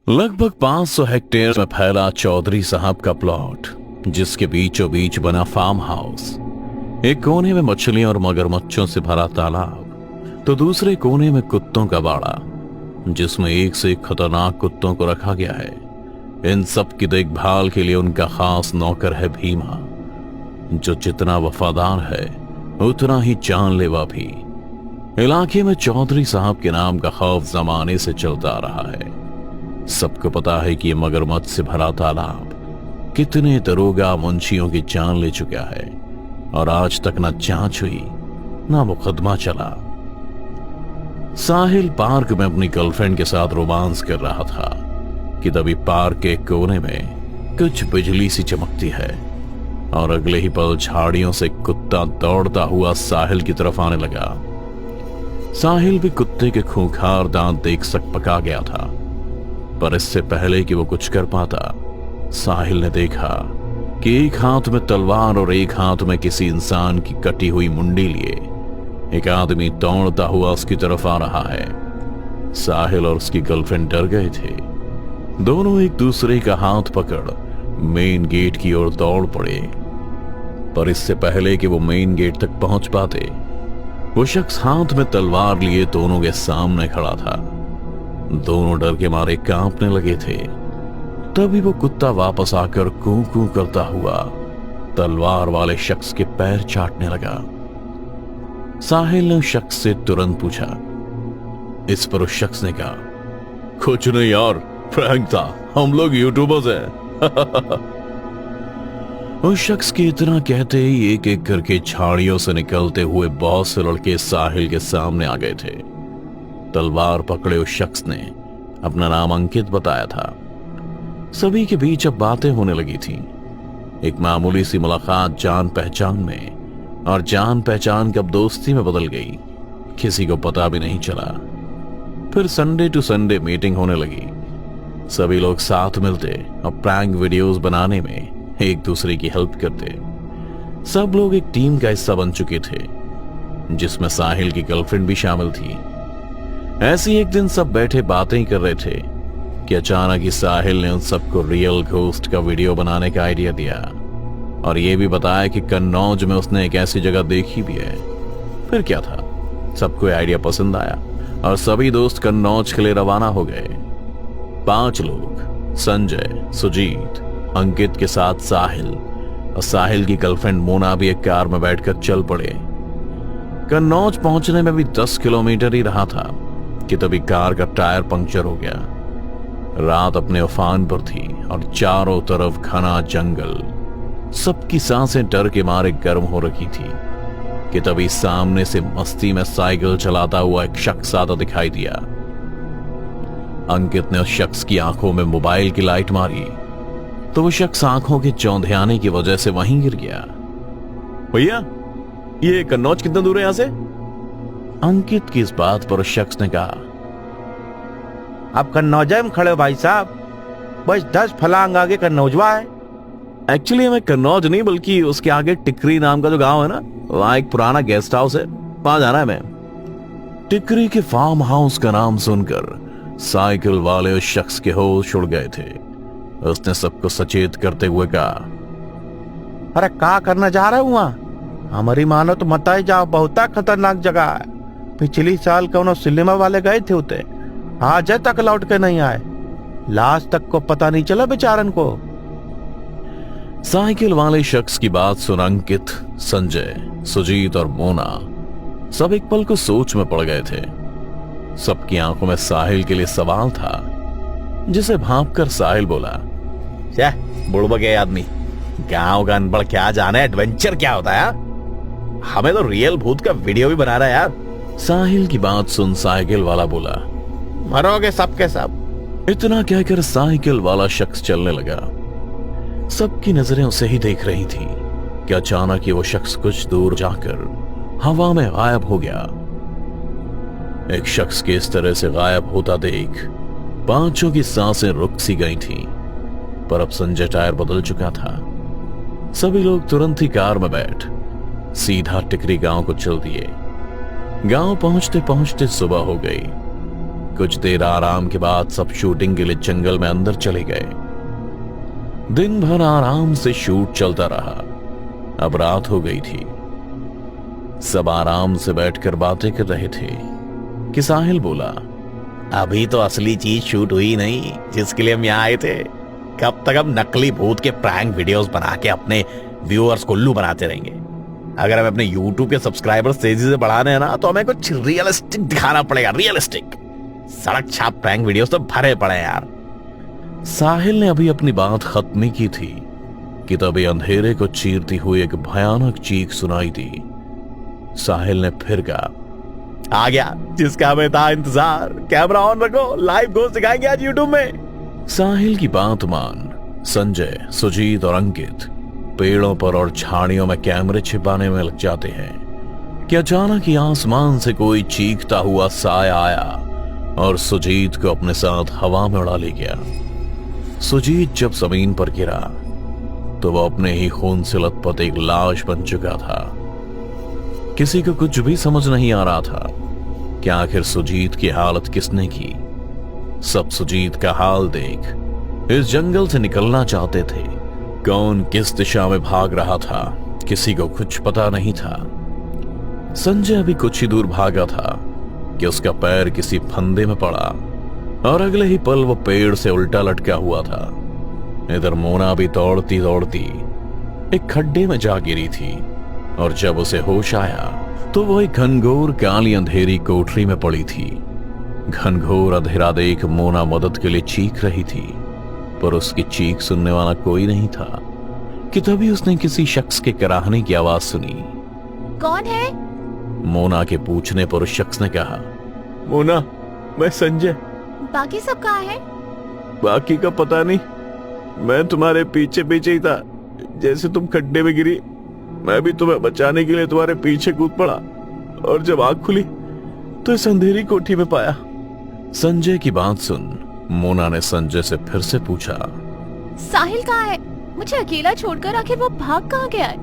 लगभग 500 हेक्टेयर में फैला चौधरी साहब का प्लॉट, जिसके बीचों बीच बना फार्म हाउस। एक कोने में मछलियों और मगरमच्छों से भरा तालाब, तो दूसरे कोने में कुत्तों का बाड़ा, जिसमें एक से एक खतरनाक कुत्तों को रखा गया है। इन सब की देखभाल के लिए उनका खास नौकर है भीमा, जो जितना वफादार है उतना ही जानलेवा भी। इलाके में चौधरी साहब के नाम का खौफ जमाने से चलता आ रहा है। सबको पता है कि ये मगरमच्छ से भरा तालाब कितने दरोगा मुंशियों की जान ले चुका है, और आज तक न जांच हुई न मुकदमा चला। साहिल पार्क में अपनी गर्लफ्रेंड के साथ रोमांस कर रहा था कि तभी पार्क के कोने में कुछ बिजली सी चमकती है, और अगले ही पल झाड़ियों से कुत्ता दौड़ता हुआ साहिल की तरफ आने लगा। साहिल भी कुत्ते के खूंखार दांत देख सकपका गया था, पर इससे पहले कि वो कुछ कर पाता, साहिल ने देखा कि एक हाथ में तलवार और एक हाथ में किसी इंसान की कटी हुई मुंडी लिए एक आदमी दौड़ता हुआ उसकी तरफ आ रहा है। साहिल और उसकी गर्लफ्रेंड डर गए थे। दोनों एक दूसरे का हाथ पकड़ मेन गेट की ओर दौड़ पड़े, पर इससे पहले कि वो मेन गेट तक पहुंच पाते, वो शख्स हाथ में तलवार लिए दोनों के सामने खड़ा था। दोनों डर के मारे कांपने लगे थे। तभी वो कुत्ता वापस आकर कू कू करता हुआ तलवार वाले शख्स के पैर चाटने लगा। साहिल ने उस शख्स से तुरंत पूछा। इस पर उस शख्स ने कहा, कुछ नहीं यार, प्रैंक था, हम लोग यूट्यूबर्स हैं। उस शख्स के इतना कहते ही एक एक करके झाड़ियों से निकलते हुए बहुत से लड़के साहिल के सामने आ गए थे। तलवार पकड़े उस शख्स ने अपना नाम अंकित बताया था। सभी के बीच अब बातें होने लगी थी। एक मामूली सी मुलाकात जान पहचान में, और जान पहचान कब दोस्ती में बदल गई, किसी को पता भी नहीं चला। फिर संडे टू संडे मीटिंग होने लगी। सभी लोग साथ मिलते और प्रैंक वीडियोस बनाने में एक दूसरे की हेल्प करते। सब लोग एक टीम का हिस्सा बन चुके थे, जिसमें साहिल की गर्लफ्रेंड भी शामिल थी। ऐसी एक दिन सब बैठे बातें कर रहे थे कि अचानक ही साहिल ने उन सबको रियल घोस्ट का वीडियो बनाने का आइडिया दिया, और यह भी बताया कि कन्नौज में उसने एक ऐसी जगह देखी भी है। फिर क्या था, सबको आइडिया पसंद आया और सभी दोस्त कन्नौज के लिए रवाना हो गए। 5 लोग, संजय, सुजीत, अंकित के साथ साहिल और साहिल की गर्लफ्रेंड मोना भी एक कार में बैठकर चल पड़े। कन्नौज पहुंचने में भी 10 किलोमीटर ही रहा था कि तभी कार का टायर पंक्चर हो गया। रात अपने उफान पर थी और चारों तरफ घना जंगल। सबकी सांसें डर के मारे गर्म हो रखी थी कि तभी सामने से मस्ती में साइकिल चलाता हुआ एक शख्स आता दिखाई दिया। अंकित ने उस शख्स की आंखों में मोबाइल की लाइट मारी तो वो शख्स आंखों के चौंधियाने की वजह से वहीं गिर गया। भैया, ये कन्नौज कितना दूर है यहां से? अंकित की इस बात पर उस शख्स ने कहा, आप कन्नौजा में खड़े हो भाई साहब, बस 10 फलांग आगे कन्नौजवा है। एक्चुअली हमें कन्नौज नहीं बल्कि उसके आगे टिकरी नाम का जो गांव है ना, वहां एक पुराना गेस्ट हाउस है, वहां जाना है हमें। टिकरी के फार्म हाउस का नाम सुनकर साइकिल वाले उस शख्स के होश उड़ गए थे। उसने सबको सचेत करते हुए कहा, अरे क्या करना जा रहे हो वहां? हमारी मानो तो मत ही जाओ, बहुत खतरनाक जगह है। पिछली साल कौनो सिनेमा वाले गए थे उते, आज तक लौट के नहीं आए। लास्ट तक को पता नहीं चला बेचारन को। साइकिल वाले शख्स की बात सुन अंकित, संजय, सुजीत और मोना सब एक पल को सोच में पड़ गए थे। सबकी आंखों में साहिल के लिए सवाल था, जिसे भांपकर साहिल बोला, बुड़बक गए आदमी, गांव का अनपढ़ क्या जाने एडवेंचर क्या होता है? हमें तो रियल भूत का वीडियो भी बना रहा है यार। साहिल की बात सुन साइकिल वाला बोला, मरोगे सब के सब। इतना कहकर साइकिल वाला शख्स चलने लगा। सबकी नजरें उसे ही देख रही थी कि अचानक ही वो शख्स कुछ दूर जाकर हवा में गायब हो गया। एक शख्स के इस तरह से गायब होता देख पांचों की सांसें रुक सी गई थीं, पर अब संजय टायर बदल चुका था। सभी लोग तुरंत ही कार में बैठ सीधा टिकरी गांव को चल दिए। गांव पहुंचते पहुंचते सुबह हो गई। कुछ देर आराम के बाद सब शूटिंग के लिए जंगल में अंदर चले गए। दिन भर आराम से शूट चलता रहा। अब रात हो गई थी। सब आराम से बैठकर बातें कर रहे थे कि साहिल बोला, अभी तो असली चीज शूट हुई नहीं जिसके लिए हम यहाँ आए थे। कब तक हम नकली भूत के प्रैंक वीडियोस बना के अपने व्यूअर्स को उल्लू बनाते रहेंगे? अगर हमें अपने YouTube के सब्सक्राइबर्स तेजी से बढ़ाने हैं ना, तो हमें कुछ रियलिस्टिक दिखाना पड़ेगा। रियलिस्टिक सड़क छाप प्रैंक वीडियोस तो भरे पड़े हैं यार। साहिल ने अभी अपनी बात खत्म ही की थी कि तभी अंधेरे को चीरती हुई एक भयानक चीख सुनाई दी। साहिल ने फिर कहा, आ गया जिसका हमें था इंतजार। कैमरा ऑन रखो, लाइव घोस्ट दिखाएंगे आज YouTube में। साहिल की बात मान संजय, सुजीत और अंकित पेड़ों पर और झाड़ियों में कैमरे छिपाने में लग जाते हैं कि अचानक ही आसमान से कोई चीखता हुआ साया आया और सुजीत को अपने साथ हवा में उड़ा ले गया। सुजीत जब जमीन पर गिरा तो वह अपने ही खून से लथपथ एक लाश बन चुका था। किसी को कुछ भी समझ नहीं आ रहा था कि आखिर सुजीत की हालत किसने की। सब सुजीत का हाल देख इस जंगल से निकलना चाहते थे। कौन किस दिशा में भाग रहा था किसी को कुछ पता नहीं था। संजय अभी कुछ ही दूर भागा था कि उसका पैर किसी फंदे में पड़ा और अगले ही पल वो पेड़ से उल्टा लटका हुआ था। इधर मोना भी दौड़ती दौड़ती एक खड्डे में जा गिरी थी और जब उसे होश आया तो वो एक घनघोर काली अंधेरी कोठरी में पड़ी थी। घनघोर अंधेरा देख मोना मदद के लिए चीख रही थी, पर उसकी चीख सुनने वाला कोई नहीं था कि तभी उसने किसी शख्स के कराहने की आवाज सुनी। कौन है? मोना के पूछने पर उस शख्स ने कहा, मोना, मैं संजय। बाकी सब कहाँ है? बाकी का पता नहीं, मैं तुम्हारे पीछे पीछे ही था। जैसे तुम खड्डे में गिरी, मैं भी तुम्हें बचाने के लिए तुम्हारे पीछे कूद पड़ा और जब आंख खुली तो इस अंधेरी कोठी में पाया। संजय की बात सुन मोना ने संजय से फिर से पूछा, साहिल कहाँ है? मुझे अकेला छोड़कर आखिर वो भाग कहाँ गया है?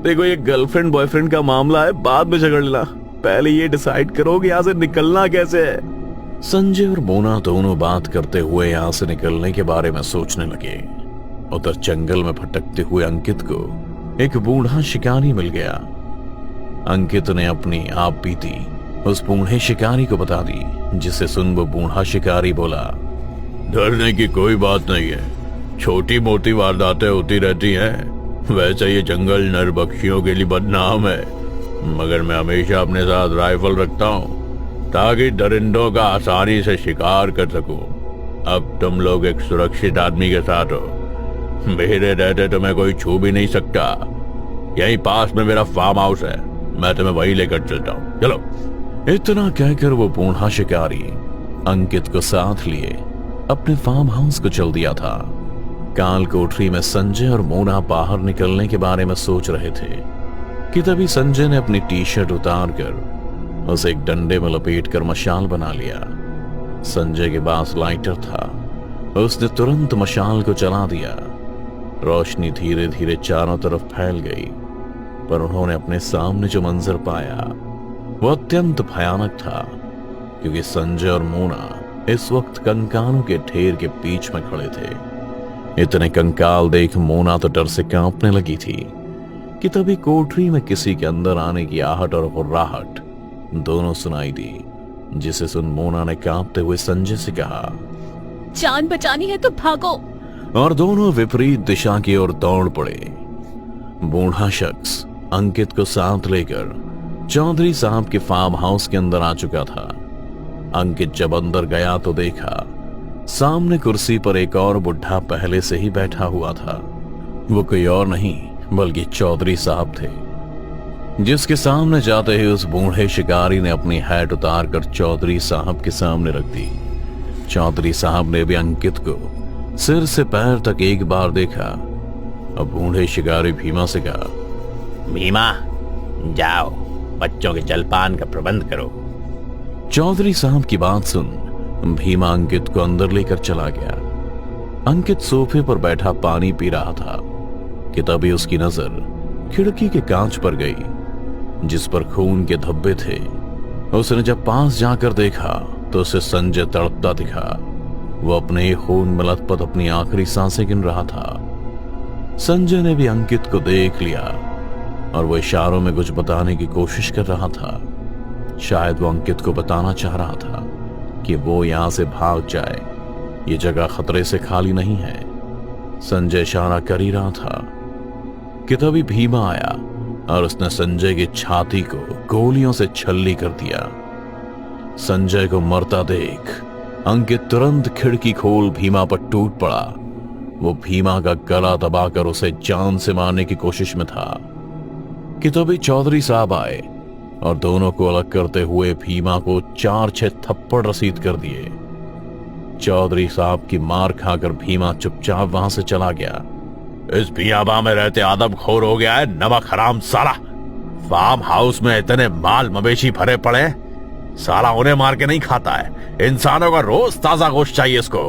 देखो, ये गर्लफ्रेंड बॉयफ्रेंड का मामला है, बाद में झगड़ लेना। पहले ये डिसाइड करो कि यहाँ से निकलना कैसे है। संजय और मोना दोनों बात करते हुए यहाँ से निकलने के बारे में सोचने लगे। उधर जंगल में भटकते हुए अंकित को एक बूढ़ा शिकारी मिल गया। अंकित ने अपनी आप बीती उस बूढ़े शिकारी को बता दी, जिसे सुन वो बूढ़ा शिकारी बोला, डरने की कोई बात नहीं है, छोटी मोटी वारदातें होती रहती हैं। वैसे ये जंगल नरबख्शियों के लिए बदनाम है, मगर मैं हमेशा अपने साथ राइफल रखता हूँ ताकि दरिंदों का आसानी से शिकार कर सकूं। अब तुम लोग एक सुरक्षित आदमी के साथ हो, मेरे रहते तुम्हें कोई छू भी नहीं सकता। यहीं पास में मेरा फार्म हाउस है, मैं तुम्हें वहीं लेकर चलता हूँ, चलो। इतना कहकर वो बूढ़ा शिकारी अंकित को साथ लिए अपने फार्म हाउस को चल दिया था। काल कोठरी में संजय और मोना बाहर निकलने के बारे में सोच रहे थे कि तभी संजय ने अपनी टी शर्ट उतार कर उसे एक डंडे में लपेट कर मशाल बना लिया। संजय के पास लाइटर था, उसने तुरंत मशाल को जला दिया। रोशनी धीरे धीरे चारों तरफ फैल गई, पर उन्होंने अपने सामने जो मंजर पाया वो अत्यंत भयानक था, क्योंकि संजय और मोना इस वक्त कंकालों के ढेर के बीच में खड़े थे। इतने कंकाल देख मोना तो डर से कांपने लगी थी कि तभी कोठरी में किसी के अंदर आने की आहट और हुर्राहट दोनों सुनाई दी, जिसे सुन मोना ने कांपते हुए संजय से कहा, जान बचानी है तो भागो। और दोनों विपरीत दिशा की ओर दौड़ पड़े। बूढ़ा शख्स अंकित को साथ लेकर चौधरी साहब के फार्म हाउस के अंदर आ चुका था। अंकित जब अंदर गया तो देखा सामने कुर्सी पर एक और बुढ़ा पहले से ही बैठा हुआ था। वो कोई और नहीं बल्कि चौधरी साहब थे, जिसके सामने जाते ही उस बूढ़े शिकारी ने अपनी हैट उतार कर चौधरी साहब के सामने रख दी। चौधरी साहब ने भी अंकित को सिर से पैर तक एक बार देखा। अब बूढ़े शिकारी भीमा से कहा, भीमा, जाओ बच्चों के जलपान का प्रबंध करो। चौधरी साहब की बात सुन भीमा अंकित को अंदर लेकर चला गया। अंकित सोफे पर बैठा पानी पी रहा था कि तभी उसकी नजर खिड़की के कांच पर गई, जिस पर खून के धब्बे थे। उसने जब पास जाकर देखा हालातों से संजय तड़पता दिखा। वो अपने ही खून में लथपथ अपनी आखिरी सांसें गिन रहा था। संजय ने भी अंकित को देख लिया और वो इशारों में कुछ बताने की कोशिश कर रहा था। शायद वो अंकित को बताना चाह रहा था कि वो यहां से भाग जाए, ये जगह खतरे से खाली नहीं है। संजय इशारा कर ही रहा था कि तभी भीमा आया और उसने संजय की छाती को गोलियों से छल्ली कर दिया। संजय को मरता देख अंकित तुरंत खिड़की खोल भीमा पर टूट पड़ा। वो भीमा का गला दबाकर उसे जान से मारने की कोशिश में था कि तभी चौधरी साहब आए और दोनों को अलग करते हुए भीमा को 4-6 थप्पड़ रसीद कर दिए। चौधरी साहब की मार खाकर भीमा चुपचाप वहां से चला गया। इस बियाबा में रहते आदमखोर हो गया है नमक हराम साला। फार्म हाउस में इतने माल मवेशी भरे पड़े, साला उन्हें मार के नहीं खाता है। इंसानों का रोज ताजा गोश्त चाहिए इसको।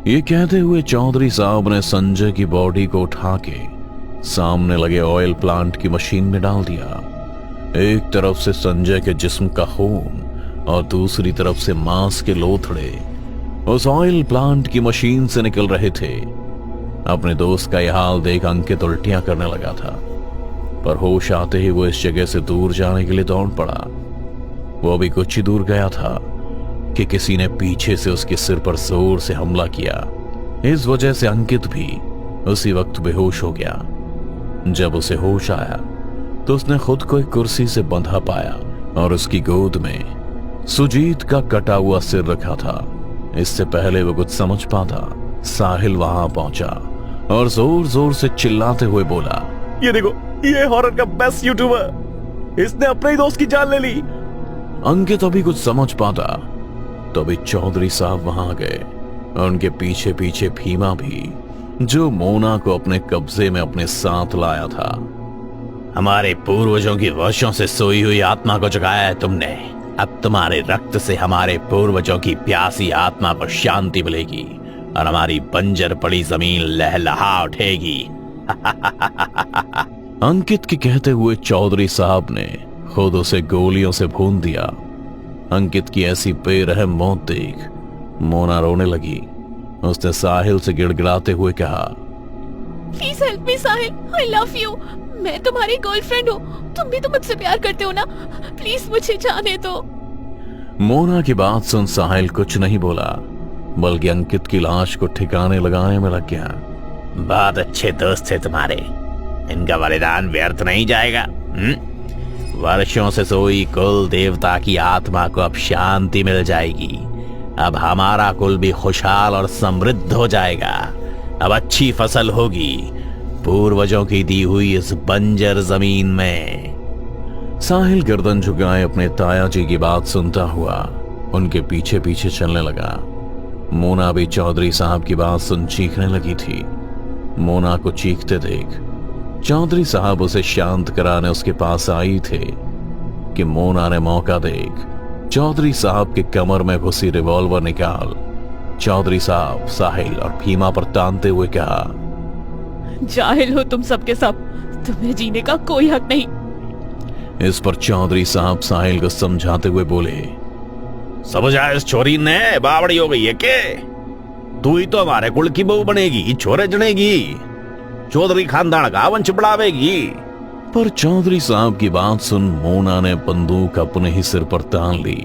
ये कहते हुए चौधरी साहब ने संजय की बॉडी को उठा के सामने लगे ऑयल प्लांट की मशीन में डाल दिया। एक तरफ से संजय के जिस्म का खून और दूसरी तरफ से मांस के लोथड़े उस ऑयल प्लांट की मशीन से निकल रहे थे। अपने दोस्त का यह हाल देख अंकित उल्टियां करने लगा था, पर होश आते ही वो इस जगह से दूर जाने के लिए दौड़ पड़ा। वो अभी कुछ ही दूर गया था कि किसी ने पीछे से उसके सिर पर जोर से हमला किया। इस वजह से अंकित भी उसी वक्त बेहोश हो गया। जब उसे होश आया तो उसने खुद को एक कुर्सी से बंधा पाया और उसकी गोद में सुजीत का कटा हुआ सिर रखा था। इससे पहले वो कुछ समझ पाता, साहिल वहां पहुंचा और जोर जोर से चिल्लाते हुए बोला, ये देखो, ये हॉरर का बेस्ट यूट्यूबर, इसने अपने ही दोस्त की जान ले ली। अंकित अभी कुछ समझ पाता तो अभी चौधरी साहब वहां गए और उनके पीछे पीछे भीमा भी, जो मोना को अपने कब्जे में अपने साथ लाया था। हमारे पूर्वजों की वर्षों से सोई हुई आत्मा को जगाया है तुमने। अब तुम्हारे रक्त से हमारे पूर्वजों की प्यासी आत्मा को शांति मिलेगी और हमारी बंजर पड़ी जमीन लहलहा उठेगी। अंकित के कहते हुए चौधरी साहब ने खुद उसे गोलियों से भून दिया। अंकित की ऐसी बेरहम मौत देख मोना रोने लगी। उसने साहिल से गिड़गिड़ाते हुए कहा, please help me Sahil, I love you. मैं तुम्हारी गर्लफ्रेंड हूँ, तुम भी तो मुझसे प्यार करते हो ना, प्लीज मुझे जाने दो। मोना की बात सुन साहिल कुछ नहीं बोला, बल्कि अंकित की लाश को ठिकाने लगाने में लग गया। बहुत अच्छे दोस्त थे तुम्हारे, इनका बलिदान व्यर्थ नहीं जाएगा। वर्षों से सोई कुल देवता की आत्मा को अब शांति मिल जाएगी। अब हमारा कुल भी खुशहाल और समृद्ध हो जाएगा। अब अच्छी फसल होगी पूर्वजों की दी हुई इस बंजर जमीन में। साहिल गर्दन झुकाए अपने ताया जी की बात सुनता हुआ उनके पीछे पीछे चलने लगा। मोना भी चौधरी साहब की बात सुन चीखने लगी थी। मोना को चीखते देख चौधरी साहब उसे शांत कराने उसके पास आई थे कि मोना ने मौका देख चौधरी साहब के कमर में घुसी रिवॉल्वर निकाल चौधरी साहब, साहिल और भीमा पर तानते हुए कहा, जाहिल हो तुम सबके सब, तुम्हें जीने का कोई हक नहीं। इस पर चौधरी साहब साहिल को समझाते हुए बोले, समझा इस छोरी ने बावड़ी हो गई है के? तू ही तो हमारे कुल की बहू बनेगी, छोरे जनेगी, चौधरी खानदान का वंश बढ़ावेगी। पर चौधरी साहब की बात सुन मोना ने बंदूक अपने ही सिर पर तान ली।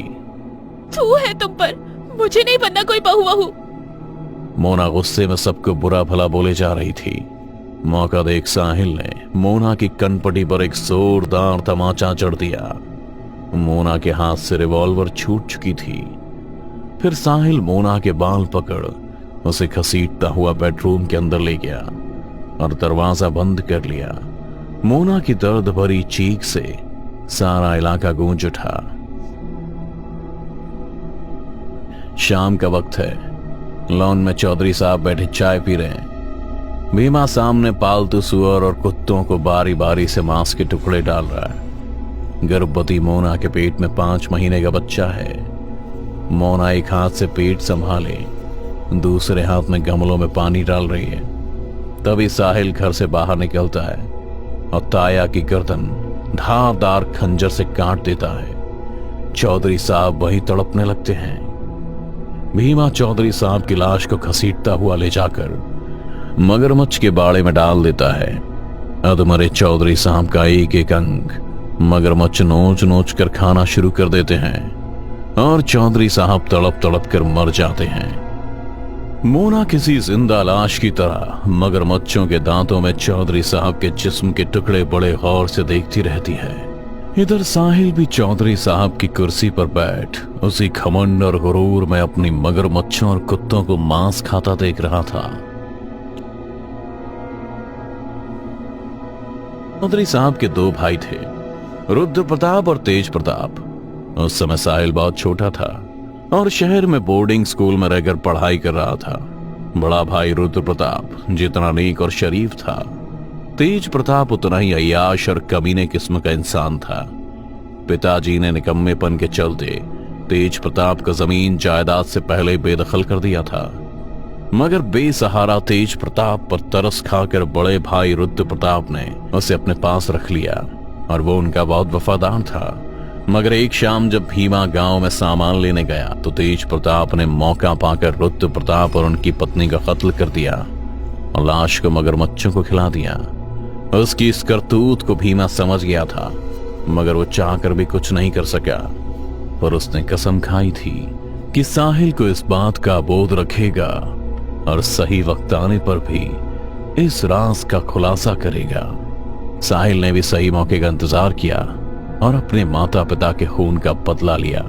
तू है तुम पर, मुझे नहीं बनना कोई बहू वहू। मोना गुस्से में सबको बुरा भला बोले जा रही थी। मौका देख साहिल ने मोना की कनपटी पर एक जोरदार तमाचा चढ़ दिया। मोना के हाथ से रिवॉल्वर छूट चुकी थी। फिर साहिल मोना के बाल पकड़ उसे घसीटता हुआ बेडरूम के अंदर ले गया और दरवाजा बंद कर लिया। मोना की दर्द भरी चीख से सारा इलाका गूंज उठा। शाम का वक्त है। लॉन में चौधरी साहब बैठे चाय पी रहे हैं। भीमा सामने पालतू सुअर और कुत्तों को बारी बारी से मांस के टुकड़े डाल रहा है। गर्भवती मोना के पेट में 5 महीने का बच्चा है। मोना एक हाथ से पेट संभाले, दूसरे हाथ में गमलों में पानी डाल रही है। तभी साहिल घर से बाहर निकलता है और ताया की गर्दन धारदार खंजर से काट देता है। चौधरी साहब वहीं तड़पने लगते हैं। भीमा चौधरी साहब की लाश को घसीटता हुआ ले जाकर मगरमच्छ के बाड़े में डाल देता है। अधमरे चौधरी साहब का एक एक अंग मगरमच्छ नोच नोच कर खाना शुरू कर देते हैं और चौधरी साहब तड़प तड़प कर मर जाते हैं। मोना किसी जिंदा लाश की तरह मगरमच्छों के दांतों में चौधरी साहब के जिस्म के टुकड़े बड़े गौर से देखती रहती है। इधर साहिल भी चौधरी साहब की कुर्सी पर बैठ उसी घमंड और गुरूर में अपनी मगरमच्छों और कुत्तों को मांस खाता देख रहा था। चौधरी साहब के दो भाई थे, रुद्र प्रताप और तेज प्रताप। उस समय साहिल बहुत छोटा था और शहर में बोर्डिंग स्कूल में रहकर पढ़ाई कर रहा था। बड़ा भाई रुद्र प्रताप जितना नेक और शरीफ था, तेज प्रताप उतना ही अय्याश और कमीने किस्म का इंसान था। पिताजी ने निकम्मेपन के चलते तेज प्रताप का जमीन जायदाद से पहले बेदखल कर दिया था, मगर बेसहारा तेज प्रताप पर तरस खाकर बड़े भाई रुद्र प्रताप ने उसे अपने पास रख लिया और वो उनका बहुत वफादार था। मगर एक शाम जब भीमा गांव में सामान लेने गया तो तेज प्रताप ने मौका पाकर रुद्र प्रताप और उनकी पत्नी का कत्ल कर दिया और लाश को मगरमच्छों को खिला दिया। उसकी इस करतूत को भीमा समझ गया था, मगर वो चाहकर भी कुछ नहीं कर सका। पर उसने कसम खाई थी कि साहिल को इस बात का बोध रखेगा और सही वक्त आने पर भी इस राज का खुलासा करेगा। साहिल ने भी सही मौके का इंतजार किया और अपने माता पिता के खून का बदला लिया।